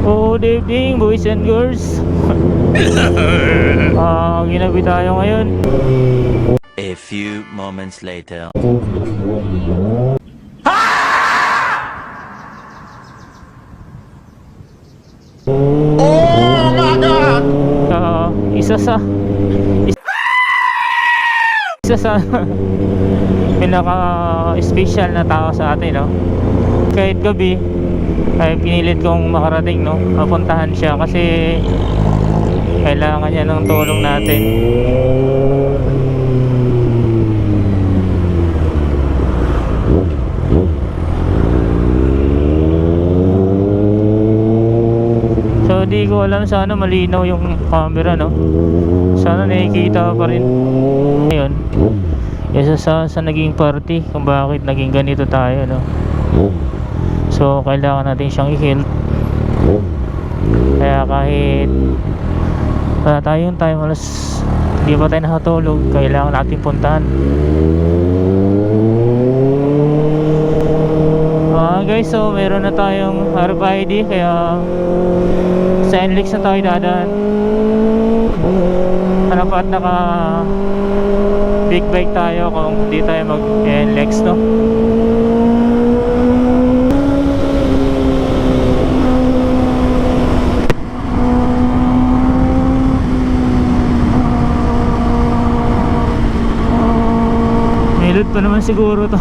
Good evening, boys and girls. Ginabi tayo ngayon. A few moments later. Oh my God! Isa sa pinaka-special na tao sa atin, no? Kahit gabi ay pinilit kong makarating, no? Mapuntahan siya kasi kailangan niya ng tulong natin. So di ko alam, sana malinaw yung camera, no? Sana nakikita pa rin. Ngayon, isa sa naging party kung bakit naging ganito tayo, no? So kailangan natin siyang i-heal. Kaya kahit wala tayong time, alas di pa tayo nakatulog, kailangan natin puntahan. Guys, so meron na tayong RFID, kaya sa NLEX na tayo dadaan. Dapat naka big bike tayo kung hindi tayo mag NLEX, no? May load pa naman siguro to.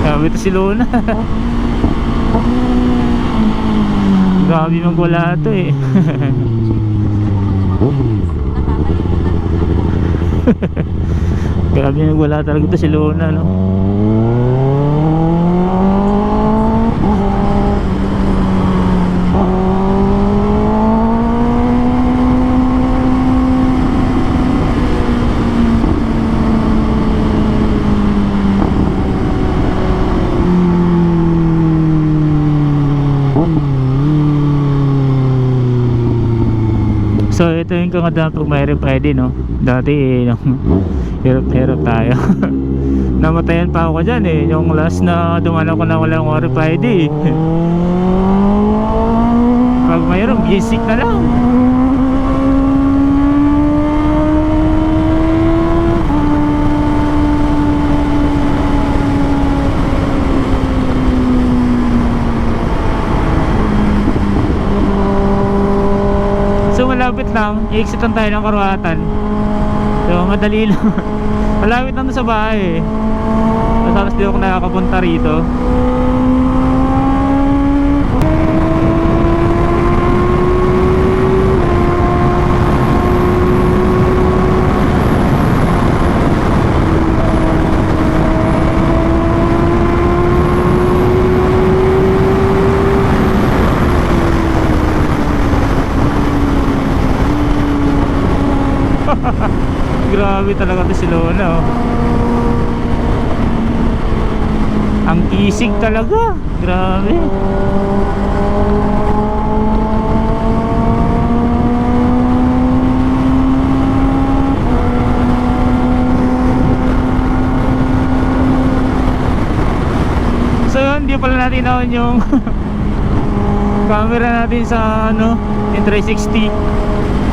Grabe to si Luna. Grabe magwala to eh. Grabe magwala talaga to si Luna, no? So ito yung kagandaan pag may RFID, no? Dati hirap tayo. Namatayan pa ako dyan eh. Yung last na dumala ko na walang RFID. Pag mayroon, basic na lang. So malapit lang, i-exitan tayo ng Karuhatan. So madali lang. Malapit lang sa bahay eh. Tapos di ako nakakapunta rito. Grabe talaga to si Lola, oh. Ang kisig talaga. Grabe. So yun, di pala natin on yung camera natin sa yung 360.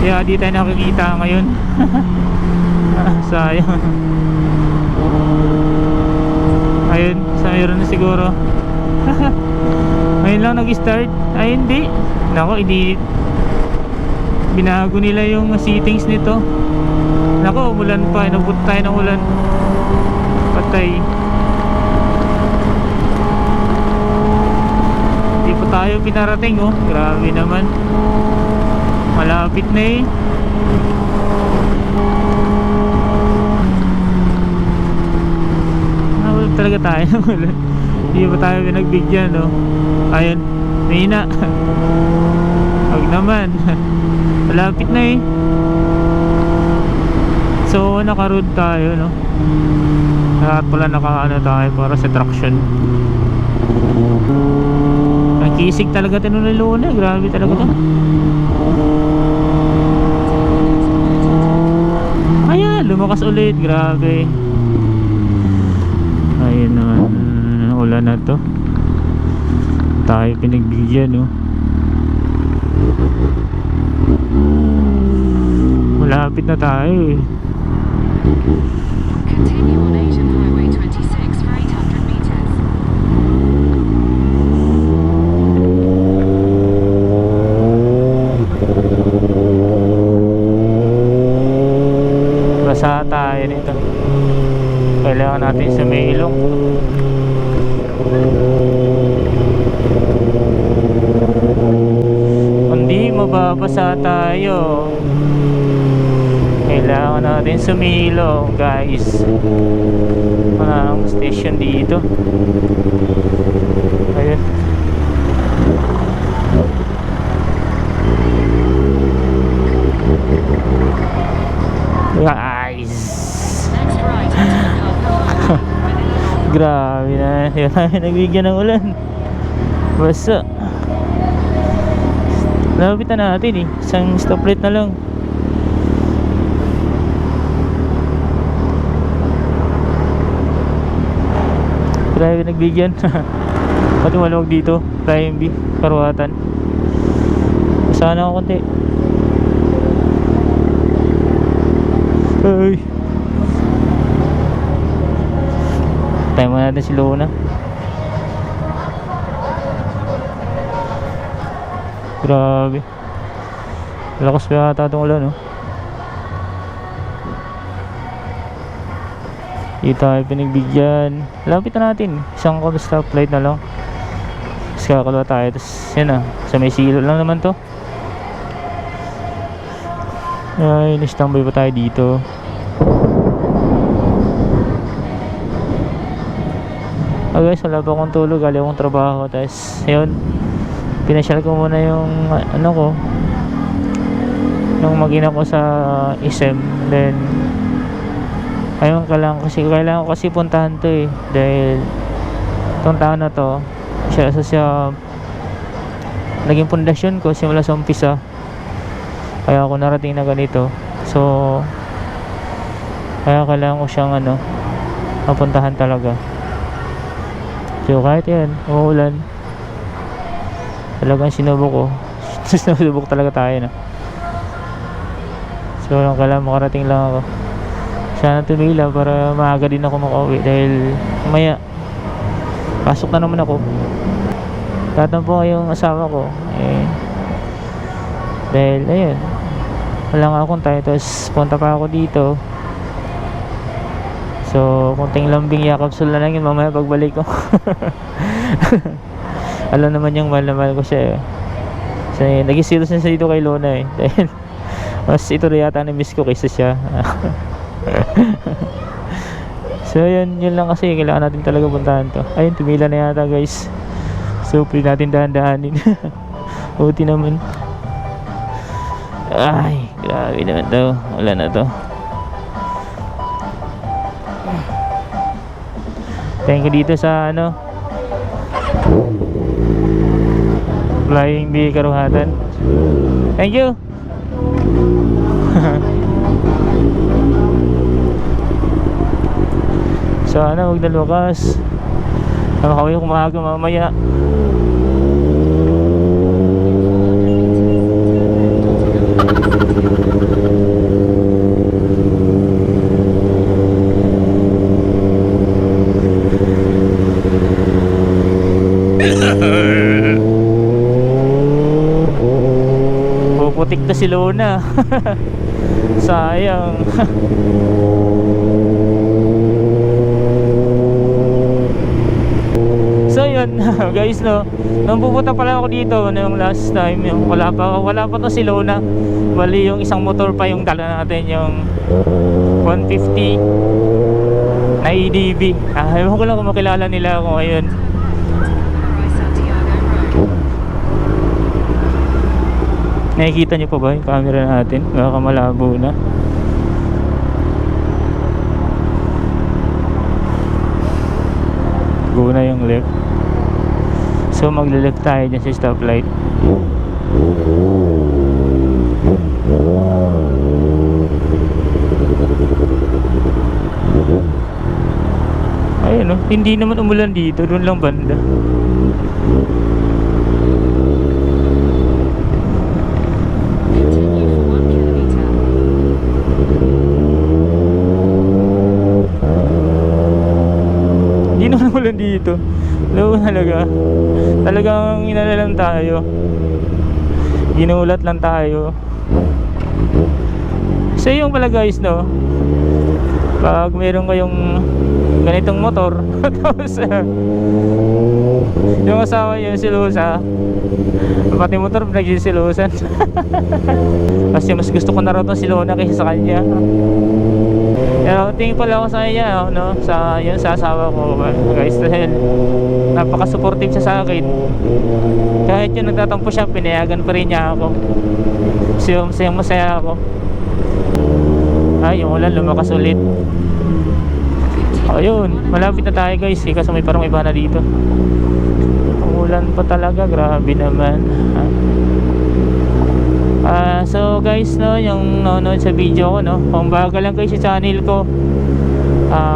Kaya di tayo nakikita ngayon. Sayang. Ayun, sa mayroon na siguro. Ngayon lang nag-start. Ay hindi. Nako, hindi. Binago nila yung settings nito. Nako, umulan pa. Inabot tayo ng ulan. Patay. Hindi pa tayo pinarating, oh. Grabe naman. Malapit na eh. Talaga tayo. Hindi pa tayo pinagbigyan, no? Ayun, mahina. Huwag naman. Malapit na eh. So naka-road tayo, no? Lahat pala naka-ano tayo para sa traction. Nakisig talaga tinuliluna. Grabe talaga to. Ayan, lumakas ulit. Grabe. Ayun naman. Ulan na to. Tayo pinagbigyan, no. Malapit na tayo eh. Continue on Asian Highway 26 for 800 meters. Basa tayo nito. Kailangan natin sa may ilong. Hindi mababasa tayo. Kailangan natin sumilo, guys. Ang station dito. Ayun. Guys. Next right onto Carpal Highway. Grabe na. Yun na, nagbigyan ng ulan. Basta. Lapitan natin eh. Isang stoplight na lang. Grabe nagbigyan. Pati maluwag dito. Prime B, Karuhatan. Sana ako konti. Ay. Tayo muna natin si Luna. Grabe. Lakas pa yata itong ulan, no? Dito tayo pinagbigyan. Lapit na natin. Isang stoplight na lang. Tapos kakalawa tayo. Tapos yan na. Sa may silo lang naman to. Ay, nistambay pa tayo dito. Guys, wala pa akong tulog. Galing akong trabaho. Tapos yun, pinasyal ko muna yung ano ko, nung mag-ina ko sa SM. Then ayun ka lang kasi kailangan ko kasi puntahan to eh, dahil itong taon na to siya naging pundasyon ko simula sa umpisa, kaya ako narating na ganito. So kaya kailangan ko siyang mapuntahan talaga. So kahit yan uulan, talagang sinubok ko. Sinubok talaga tayo na. So kailangan makarating lang ako. Sana tumila para maaga din ako makauwi, dahil mamaya pasok na naman ako. Tatampo yung asawa ko eh, dahil ayun, wala nga akong tayo. Tapos punta pa ako dito. So kunting lambing yakapsul na lang yun mamaya pagbalik ko. Alam naman yung mahal na mahal ko siya eh. Kasi nag-serious na siya dito kay Luna eh. Dahil mas ito rin yata na-miss ko kaysa siya. So yun lang kasi kailangan natin talaga puntahan to. Ayun, tumila na yata guys. So pwede natin dahan-dahanin. Buti naman. Ay, grabe naman to. Wala na to. Thank you dito sa Flying B Karuhatan. Thank you. Sana huwag na lukas. Makawin ko maaga mamaya. Puputik na si Luna. Sayang. So yun guys, no, nung pupunta pala ako dito nung last time, yung wala pa to si Luna. Bali yung isang motor pa yung dala natin, yung 150 na EDV. Ewan ko lang kung makilala nila ako ngayon. Nakikita nyo pa ba yung camera natin? Baka malabo na. Go na yung left. So So magle-left tayo dyan sa stoplight. Ayun oh, hindi naman umulan dito, doon lang banda. Continue for 1 kilometer. Hindi naman umulan dito. Alam talaga. Talagang inala lang tayo. Ginulat lang tayo. So yung pala guys no, pag meron kayong ganitong motor tapos yung asawa nyo silusa, pati motor nagsisilusan. Kasi mas gusto ko na raw itong siluna kaysa sa kanya. Pero tingin pala ako sa kanya no? Sa yun sa asawa ko guys, dahil napaka-supportive siya sa akin. Kahit yung nagtatampo siya, pinayagan pa rin niya ako. So masaya ako. Ay, yung ulan lumakas ulit. Ayun, malapit na tayo guys. Kasi may parang iba na dito. Ang ulan pa talaga, grabe naman. So guys, no, yung nanonood sa video ko, no, kung bago lang kayo sa channel ko,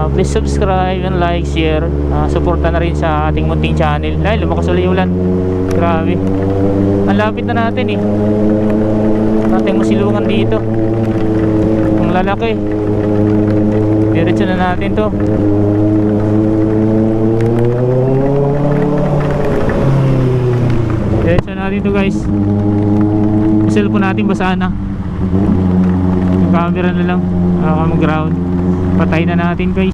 please subscribe and like, share. Suporta na rin sa ating munting channel. Ay, lumakas ulit yung ulan. Grabe. Ang lapit na natin eh. Nating masilungan dito. Ang lalaki. Diretso na natin to. Diretso na natin to guys. Yung cellphone natin basa na. Yung camera na lang. Mag-ground. Patay na natin guys.